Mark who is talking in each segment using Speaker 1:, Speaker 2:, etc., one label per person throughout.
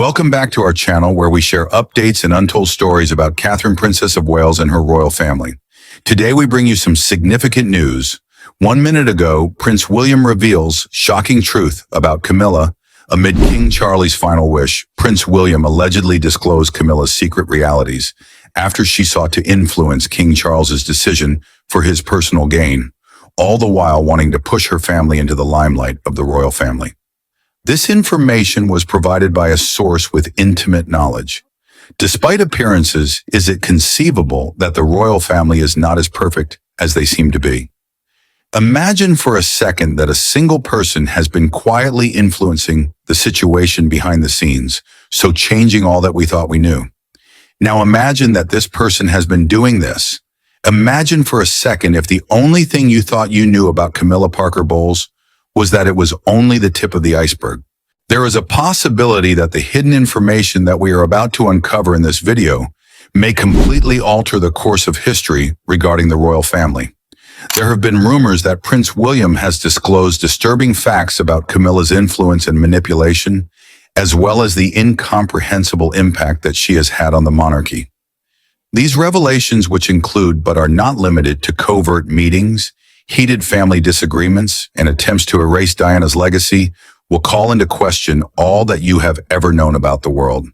Speaker 1: Welcome back to our channel where we share updates and untold stories about Catherine, Princess of Wales and her royal family. Today we bring you some significant news. 1 minute ago, Prince William reveals shocking truth about Camilla. Amid King Charles's final wish, Prince William allegedly disclosed Camilla's secret realities after she sought to influence King Charles's decision for his personal gain, all the while wanting to push her family into the limelight of the royal family. This information was provided by a source with intimate knowledge. Despite appearances, is it conceivable that the royal family is not as perfect as they seem to be? Imagine for a second that a single person has been quietly influencing the situation behind the scenes, so changing all that we thought we knew. Now imagine that this person has been doing this. Imagine for a second if the only thing you thought you knew about Camilla Parker Bowles was that it was only the tip of the iceberg. There is a possibility that the hidden information that we are about to uncover in this video may completely alter the course of history regarding the royal family. There have been rumors that Prince William has disclosed disturbing facts about Camilla's influence and manipulation, as well as the incomprehensible impact that she has had on the monarchy. These revelations, which include but are not limited to covert meetings, heated family disagreements, and attempts to erase Diana's legacy, will call into question all that you have ever known about the world.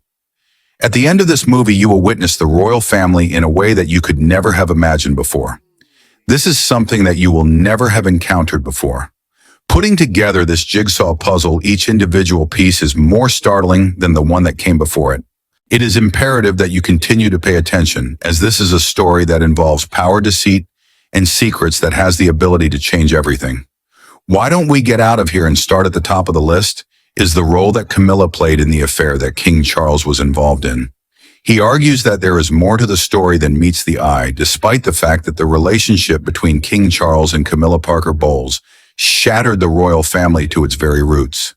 Speaker 1: At the end of this movie, you will witness the royal family in a way that you could never have imagined before. This is something that you will never have encountered before. Putting together this jigsaw puzzle, each individual piece is more startling than the one that came before it. It is imperative that you continue to pay attention, as this is a story that involves power, deceit, and secrets that has the ability to change everything. Why don't we get out of here and start at the top of the list? Is the role that Camilla played in the affair that King Charles was involved in. He argues that there is more to the story than meets the eye, despite the fact that the relationship between King Charles and Camilla Parker Bowles shattered the royal family to its very roots.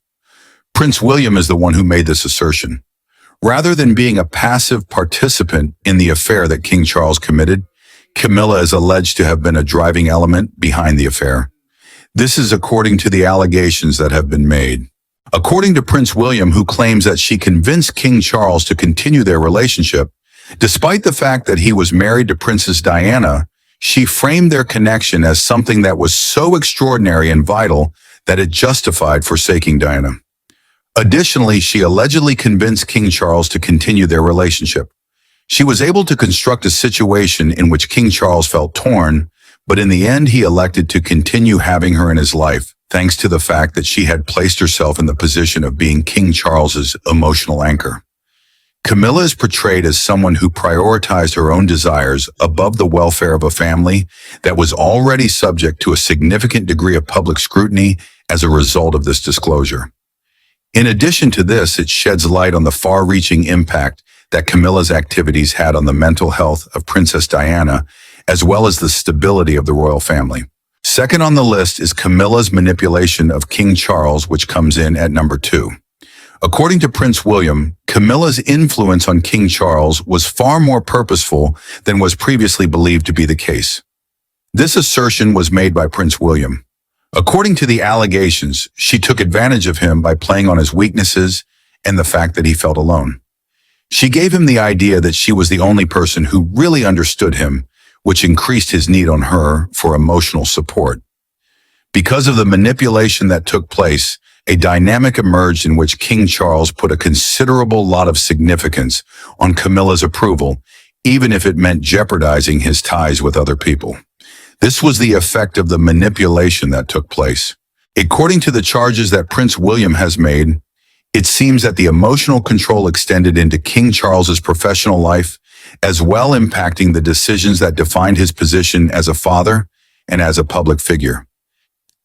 Speaker 1: Prince William is the one who made this assertion. Rather than being a passive participant in the affair that King Charles committed, Camilla is alleged to have been a driving element behind the affair. This is according to the allegations that have been made. According to Prince William, who claims that she convinced King Charles to continue their relationship, despite the fact that he was married to Princess Diana, she framed their connection as something that was so extraordinary and vital that it justified forsaking Diana. Additionally, she allegedly convinced King Charles to continue their relationship. She was able to construct a situation in which King Charles felt torn, but in the end he elected to continue having her in his life, thanks to the fact that she had placed herself in the position of being King Charles's emotional anchor. Camilla is portrayed as someone who prioritized her own desires above the welfare of a family that was already subject to a significant degree of public scrutiny as a result of this disclosure. In addition to this, it sheds light on the far-reaching impact that Camilla's activities had on the mental health of Princess Diana, as well as the stability of the royal family. Second on the list is Camilla's manipulation of King Charles, which comes in at number 2. According to Prince William, Camilla's influence on King Charles was far more purposeful than was previously believed to be the case. This assertion was made by Prince William. According to the allegations, she took advantage of him by playing on his weaknesses and the fact that he felt alone. She gave him the idea that she was the only person who really understood him, which increased his need on her for emotional support. Because of the manipulation that took place, a dynamic emerged in which King Charles put a considerable lot of significance on Camilla's approval, even if it meant jeopardizing his ties with other people. This was the effect of the manipulation that took place. According to the charges that Prince William has made, it seems that the emotional control extended into King Charles's professional life, as well impacting the decisions that defined his position as a father and as a public figure.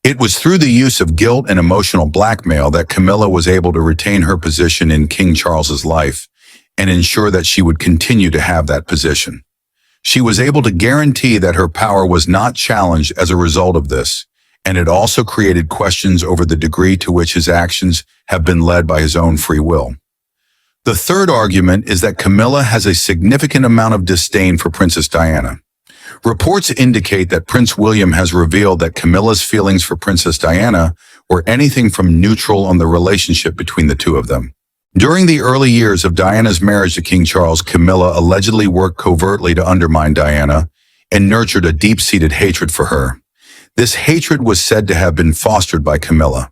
Speaker 1: It was through the use of guilt and emotional blackmail that Camilla was able to retain her position in King Charles's life and ensure that she would continue to have that position. She was able to guarantee that her power was not challenged as a result of this, and it also created questions over the degree to which his actions have been led by his own free will. The third argument is that Camilla has a significant amount of disdain for Princess Diana. Reports indicate that Prince William has revealed that Camilla's feelings for Princess Diana were anything from neutral on the relationship between the two of them. During the early years of Diana's marriage to King Charles, Camilla allegedly worked covertly to undermine Diana and nurtured a deep-seated hatred for her. This hatred was said to have been fostered by Camilla.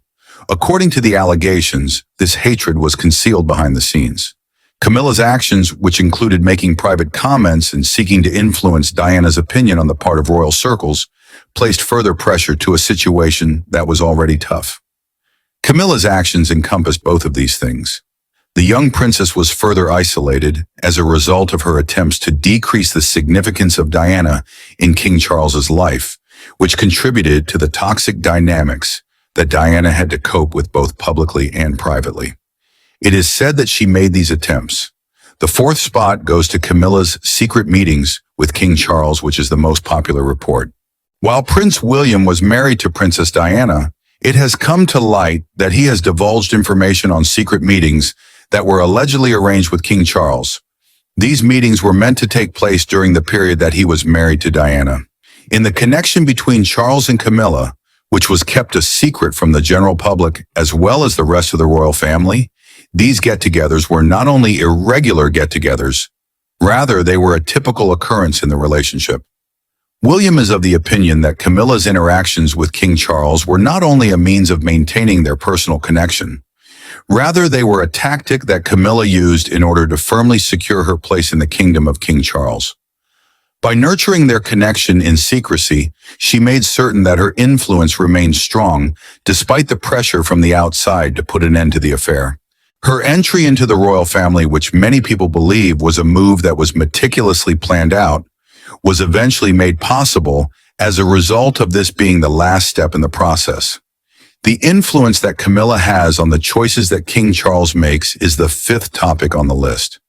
Speaker 1: According to the allegations, this hatred was concealed behind the scenes. Camilla's actions, which included making private comments and seeking to influence Diana's opinion on the part of royal circles, placed further pressure to a situation that was already tough. Camilla's actions encompassed both of these things. The young princess was further isolated as a result of her attempts to decrease the significance of Diana in King Charles's life, which contributed to the toxic dynamics that Diana had to cope with both publicly and privately. It is said that she made these attempts. The fourth spot goes to Camilla's secret meetings with King Charles, which is the most popular report. While Prince William was married to Princess Diana, it has come to light that he has divulged information on secret meetings that were allegedly arranged with King Charles. These meetings were meant to take place during the period that he was married to Diana. In the connection between Charles and Camilla, which was kept a secret from the general public as well as the rest of the royal family, these get-togethers were not only irregular get-togethers, rather they were a typical occurrence in the relationship. William is of the opinion that Camilla's interactions with King Charles were not only a means of maintaining their personal connection, rather they were a tactic that Camilla used in order to firmly secure her place in the kingdom of King Charles. By nurturing their connection in secrecy, she made certain that her influence remained strong despite the pressure from the outside to put an end to the affair. Her entry into the royal family, which many people believe was a move that was meticulously planned out, was eventually made possible as a result of this being the last step in the process. The influence that Camilla has on the choices that King Charles makes is the fifth topic on the list.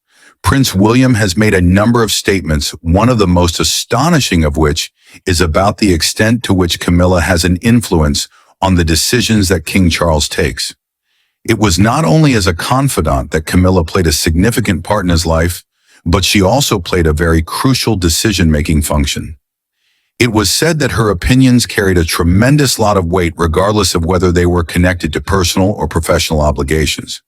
Speaker 1: Prince William has made a number of statements, one of the most astonishing of which is about the extent to which Camilla has an influence on the decisions that King Charles takes. It was not only as a confidant that Camilla played a significant part in his life, but she also played a very crucial decision-making function. It was said that her opinions carried a tremendous lot of weight regardless of whether they were connected to personal or professional obligations.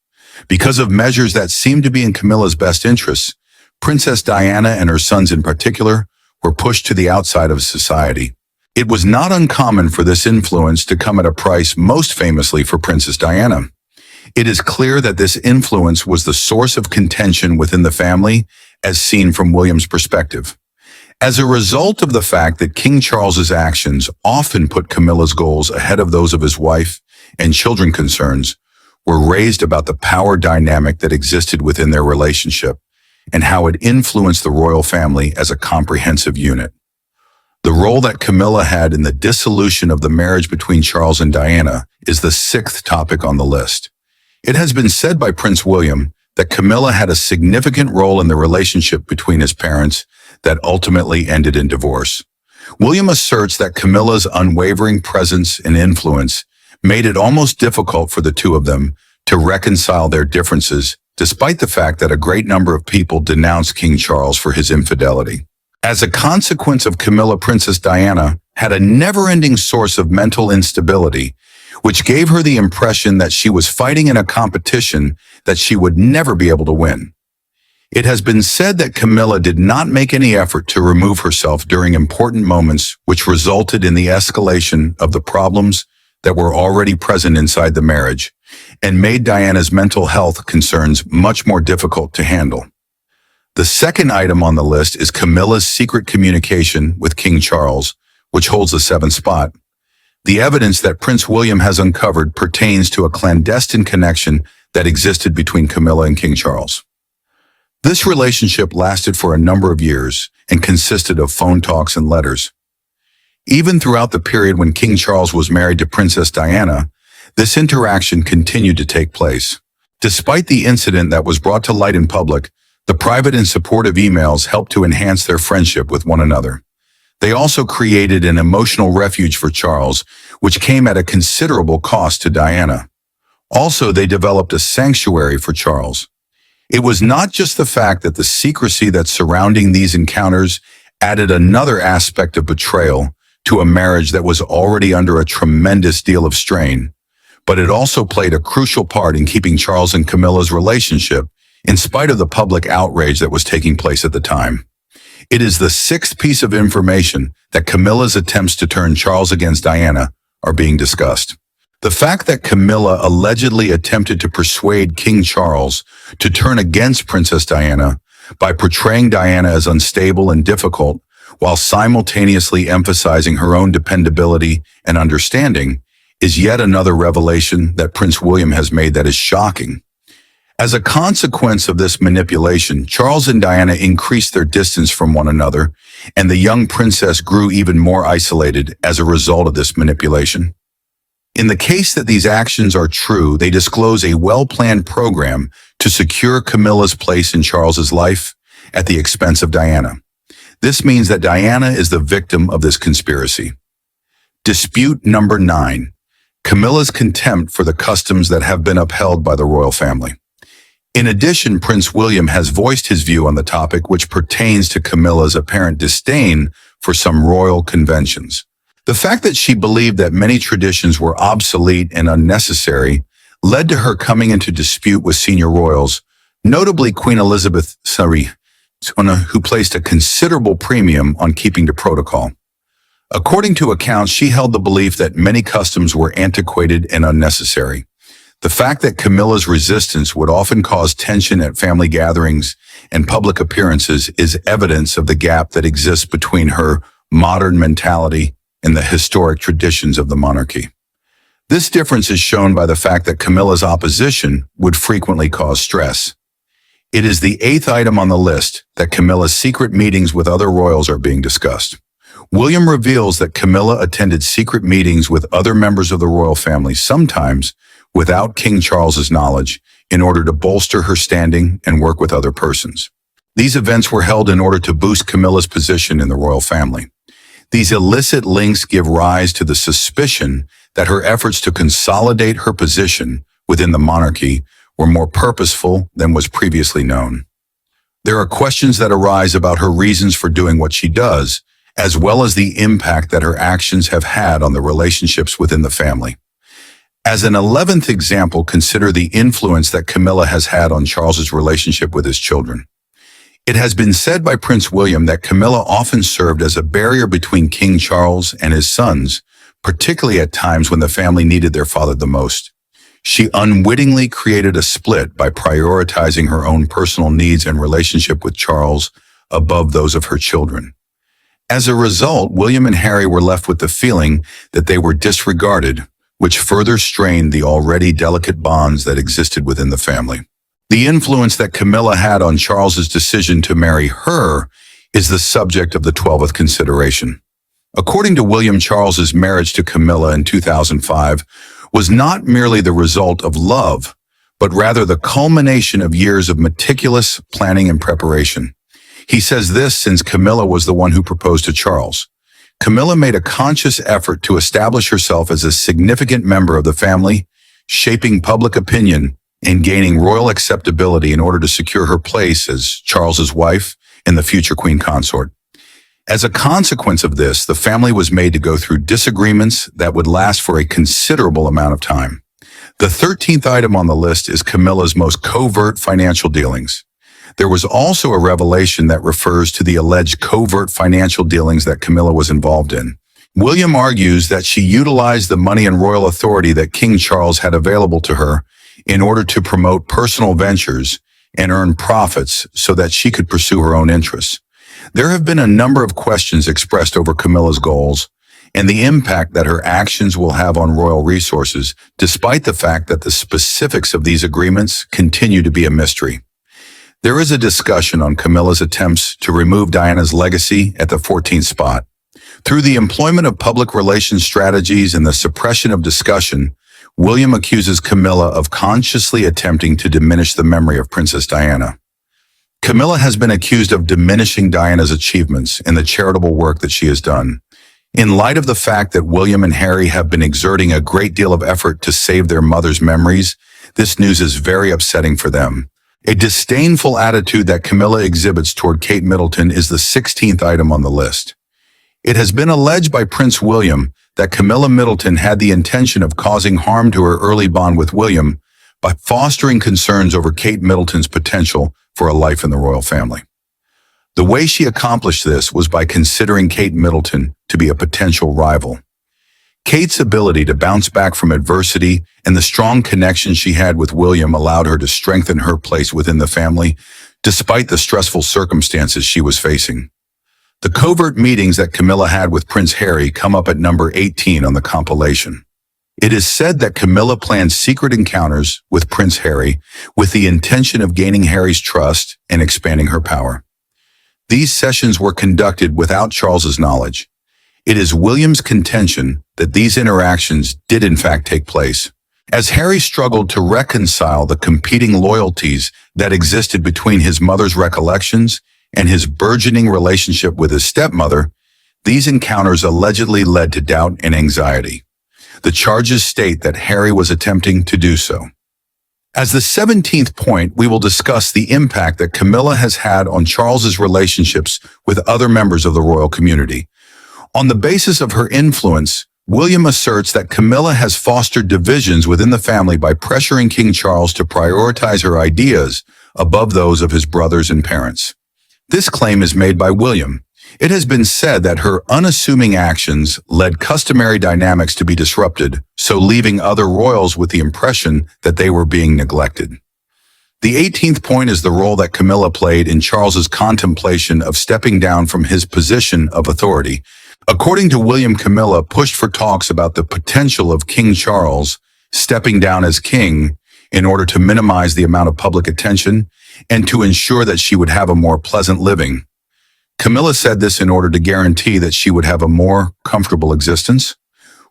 Speaker 1: Because of measures that seemed to be in Camilla's best interests, Princess Diana and her sons in particular were pushed to the outside of society. It was not uncommon for this influence to come at a price, most famously for Princess Diana. It is clear that this influence was the source of contention within the family, as seen from William's perspective. As a result of the fact that King Charles's actions often put Camilla's goals ahead of those of his wife and children, concerns were raised about the power dynamic that existed within their relationship and how it influenced the royal family as a comprehensive unit. The role that Camilla had in the dissolution of the marriage between Charles and Diana is the sixth topic on the list. It has been said by Prince William that Camilla had a significant role in the relationship between his parents that ultimately ended in divorce. William asserts that Camilla's unwavering presence and influence made it almost difficult for the two of them to reconcile their differences, despite the fact that a great number of people denounced King Charles for his infidelity. As a consequence of Camilla, Princess Diana had a never-ending source of mental instability, which gave her the impression that she was fighting in a competition that she would never be able to win. It has been said that Camilla did not make any effort to remove herself during important moments, which resulted in the escalation of the problems that were already present inside the marriage and made Diana's mental health concerns much more difficult to handle. The second item on the list is Camilla's secret communication with King Charles, which holds the seventh spot. The evidence that Prince William has uncovered pertains to a clandestine connection that existed between Camilla and King Charles. This relationship lasted for a number of years and consisted of phone talks and letters. Even throughout the period when King Charles was married to Princess Diana, this interaction continued to take place. Despite the incident that was brought to light in public, the private and supportive emails helped to enhance their friendship with one another. They also created an emotional refuge for Charles, which came at a considerable cost to Diana. Also, they developed a sanctuary for Charles. It was not just the fact that the secrecy that surrounding these encounters added another aspect of betrayal to a marriage that was already under a tremendous deal of strain, but it also played a crucial part in keeping Charles and Camilla's relationship in spite of the public outrage that was taking place at the time. It is the sixth piece of information that Camilla's attempts to turn Charles against Diana are being discussed. The fact that Camilla allegedly attempted to persuade King Charles to turn against Princess Diana by portraying Diana as unstable and difficult while simultaneously emphasizing her own dependability and understanding is yet another revelation that Prince William has made that is shocking. As a consequence of this manipulation, Charles and Diana increased their distance from one another, and the young princess grew even more isolated as a result of this manipulation. In the case that these actions are true, they disclose a well-planned program to secure Camilla's place in Charles's life at the expense of Diana. This means that Diana is the victim of this conspiracy. Dispute number 9. Camilla's contempt for the customs that have been upheld by the royal family. In addition, Prince William has voiced his view on the topic, which pertains to Camilla's apparent disdain for some royal conventions. The fact that she believed that many traditions were obsolete and unnecessary led to her coming into dispute with senior royals, notably Queen Elizabeth II, who placed a considerable premium on keeping to protocol. According to accounts, she held the belief that many customs were antiquated and unnecessary. The fact that Camilla's resistance would often cause tension at family gatherings and public appearances is evidence of the gap that exists between her modern mentality and the historic traditions of the monarchy. This difference is shown by the fact that Camilla's opposition would frequently cause stress. It is the 8th item on the list that Camilla's secret meetings with other royals are being discussed. William reveals that Camilla attended secret meetings with other members of the royal family, sometimes without King Charles's knowledge, in order to bolster her standing and work with other persons. These events were held in order to boost Camilla's position in the royal family. These illicit links give rise to the suspicion that her efforts to consolidate her position within the monarchy were more purposeful than was previously known. There are questions that arise about her reasons for doing what she does, as well as the impact that her actions have had on the relationships within the family. As an 11th example, consider the influence that Camilla has had on Charles's relationship with his children. It has been said by Prince William that Camilla often served as a barrier between King Charles and his sons, particularly at times when the family needed their father the most. She unwittingly created a split by prioritizing her own personal needs and relationship with Charles above those of her children. As a result, William and Harry were left with the feeling that they were disregarded, which further strained the already delicate bonds that existed within the family. The influence that Camilla had on Charles's decision to marry her is the subject of the 12th consideration. According to William, Charles's marriage to Camilla in 2005 was not merely the result of love, but rather the culmination of years of meticulous planning and preparation. He says this since Camilla was the one who proposed to Charles. Camilla made a conscious effort to establish herself as a significant member of the family, shaping public opinion and gaining royal acceptability in order to secure her place as Charles's wife and the future queen consort. As a consequence of this, the family was made to go through disagreements that would last for a considerable amount of time. The 13th item on the list is Camilla's most covert financial dealings. There was also a revelation that refers to the alleged covert financial dealings that Camilla was involved in. William argues that she utilized the money and royal authority that King Charles had available to her in order to promote personal ventures and earn profits so that she could pursue her own interests. There have been a number of questions expressed over Camilla's goals and the impact that her actions will have on royal resources, despite the fact that the specifics of these agreements continue to be a mystery. There is a discussion on Camilla's attempts to remove Diana's legacy at the 14th spot. Through the employment of public relations strategies and the suppression of discussion, William accuses Camilla of consciously attempting to diminish the memory of Princess Diana. Camilla has been accused of diminishing Diana's achievements and the charitable work that she has done. In light of the fact that William and Harry have been exerting a great deal of effort to save their mother's memories, this news is very upsetting for them. A disdainful attitude that Camilla exhibits toward Kate Middleton is the 16th item on the list. It has been alleged by Prince William that Camilla Middleton had the intention of causing harm to her early bond with William by fostering concerns over Kate Middleton's potential for a life in the royal family. The way she accomplished this was by considering Kate Middleton to be a potential rival. Kate's ability to bounce back from adversity and the strong connection she had with William allowed her to strengthen her place within the family, despite the stressful circumstances she was facing. The covert meetings that Camilla had with Prince Harry come up at number 18 on the compilation. It is said that Camilla planned secret encounters with Prince Harry with the intention of gaining Harry's trust and expanding her power. These sessions were conducted without Charles's knowledge. It is William's contention that these interactions did in fact take place. As Harry struggled to reconcile the competing loyalties that existed between his mother's recollections and his burgeoning relationship with his stepmother, these encounters allegedly led to doubt and anxiety. The charges state that Harry was attempting to do so. As the 17th point, we will discuss the impact that Camilla has had on Charles's relationships with other members of the royal community. On the basis of her influence, William asserts that Camilla has fostered divisions within the family by pressuring King Charles to prioritize her ideas above those of his brothers and parents. This claim is made by William. It has been said that her unassuming actions led customary dynamics to be disrupted, so leaving other royals with the impression that they were being neglected. The 18th point is the role that Camilla played in Charles's contemplation of stepping down from his position of authority. According to William, Camilla pushed for talks about the potential of King Charles stepping down as king in order to minimize the amount of public attention and to ensure that she would have a more pleasant living. Camilla said this in order to guarantee that she would have a more comfortable existence.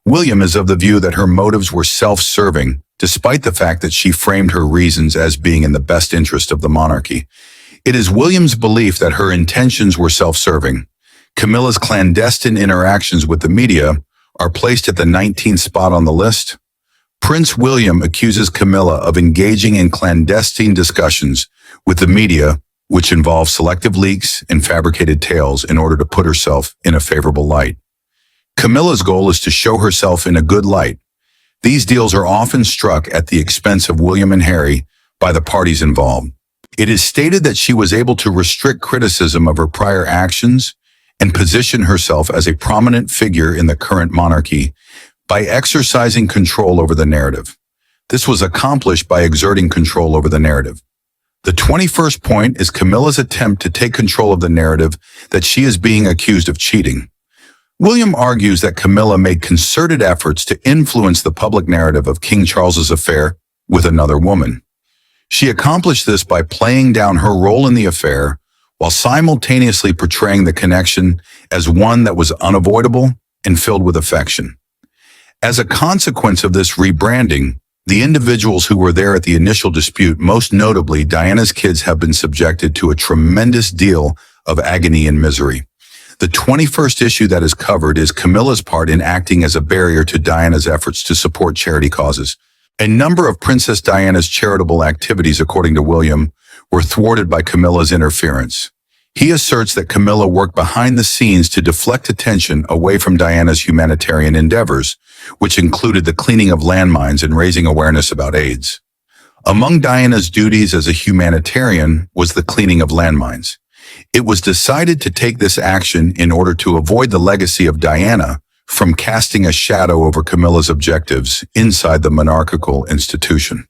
Speaker 1: William is of the view that her motives were self-serving, despite the fact that she framed her reasons as being in the best interest of the monarchy. It is William's belief that her intentions were self-serving. Camilla's clandestine interactions with the media are placed at the 19th spot on the list. Prince William accuses Camilla of engaging in clandestine discussions with the media, which involve selective leaks and fabricated tales in order to put herself in a favorable light. Camilla's goal is to show herself in a good light. These deals are often struck at the expense of William and Harry by the parties involved. It is stated that she was able to restrict criticism of her prior actions and position herself as a prominent figure in the current monarchy by exercising control over the narrative. This was accomplished by exerting control over the narrative. The 21st point is Camilla's attempt to take control of the narrative that she is being accused of cheating. William argues that Camilla made concerted efforts to influence the public narrative of King Charles's affair with another woman. She accomplished this by playing down her role in the affair while simultaneously portraying the connection as one that was unavoidable and filled with affection. As a consequence of this rebranding, the individuals who were there at the initial dispute, most notably Diana's kids, have been subjected to a tremendous deal of agony and misery. The 21st issue that is covered is Camilla's part in acting as a barrier to Diana's efforts to support charity causes. A number of Princess Diana's charitable activities, according to William, were thwarted by Camilla's interference. He asserts that Camilla worked behind the scenes to deflect attention away from Diana's humanitarian endeavors, which included the cleaning of landmines and raising awareness about AIDS. Among Diana's duties as a humanitarian was the cleaning of landmines. It was decided to take this action in order to avoid the legacy of Diana from casting a shadow over Camilla's objectives inside the monarchical institution.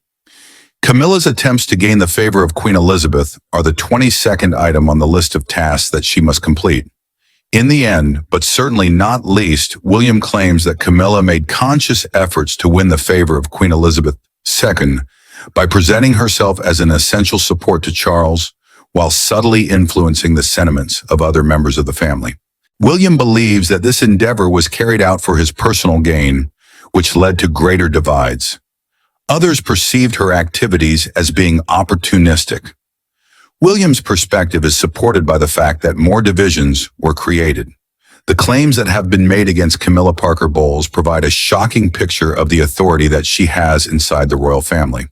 Speaker 1: Camilla's attempts to gain the favor of Queen Elizabeth are the 22nd item on the list of tasks that she must complete. In the end, but certainly not least, William claims that Camilla made conscious efforts to win the favor of Queen Elizabeth II by presenting herself as an essential support to Charles while subtly influencing the sentiments of other members of the family. William believes that this endeavor was carried out for his personal gain, which led to greater divides. Others perceived her activities as being opportunistic. William's perspective is supported by the fact that more divisions were created. The claims that have been made against Camilla Parker Bowles provide a shocking picture of the authority that she has inside the royal family.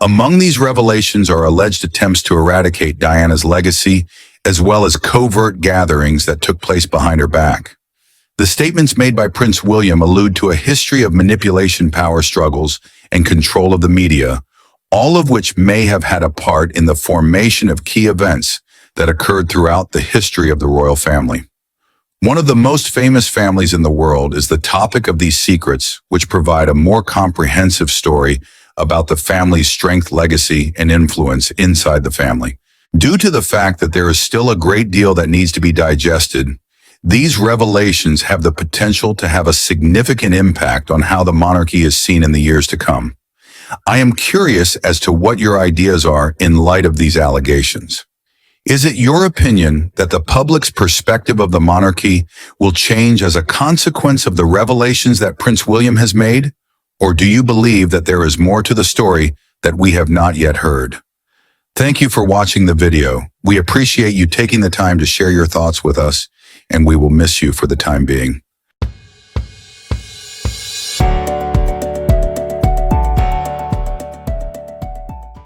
Speaker 1: Among these revelations are alleged attempts to eradicate Diana's legacy, as well as covert gatherings that took place behind her back. The statements made by Prince William allude to a history of manipulation, power struggles, and control of the media, all of which may have had a part in the formation of key events that occurred throughout the history of the royal family. One of the most famous families in the world is the topic of these secrets, which provide a more comprehensive story about the family's strength, legacy, and influence inside the family. Due to the fact that there is still a great deal that needs to be digested, these revelations have the potential to have a significant impact on how the monarchy is seen in the years to come. I am curious as to what your ideas are in light of these allegations. Is it your opinion that the public's perspective of the monarchy will change as a consequence of the revelations that Prince William has made? Or do you believe that there is more to the story that we have not yet heard? Thank you for watching the video. We appreciate you taking the time to share your thoughts with us, and we will miss you for the time being.